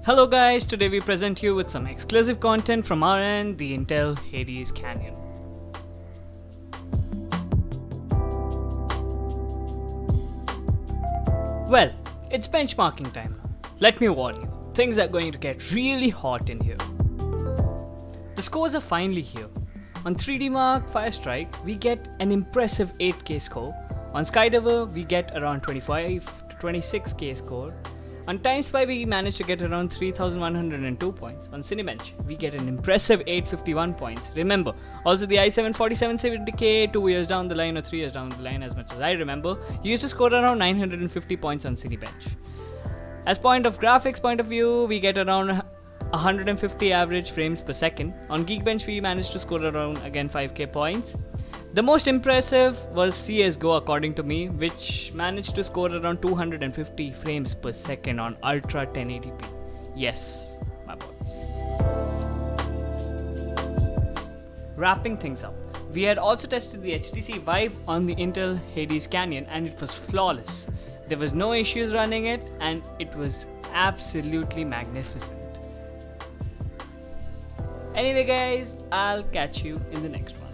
Hello guys, today we present you with some exclusive content from our end, the Intel Hades Canyon. Well, it's benchmarking time now. Let me warn you, things are going to get really hot in here. The scores are finally here. On 3D Mark Firestrike, we get an impressive 8K score. On Skydiver, we get around 25 to 26K score. On TimeSpy, we managed to get around 3102 points. On Cinebench, we get an impressive 851 points. Remember, also the i7-4770K 2 years down the line or 3 years down the line, as much as I remember, used to score around 950 points on Cinebench. As point of graphics point of view, we get around 150 average frames per second. On Geekbench, we managed to score around again 5k points. The most impressive was CSGO according to me, which managed to score around 250 frames per second on Ultra 1080p. Yes, my boys. Wrapping things up, we had also tested the HTC Vive on the Intel Hades Canyon and it was flawless. There was no issues running it and it was absolutely magnificent. Anyway guys, I'll catch you in the next one.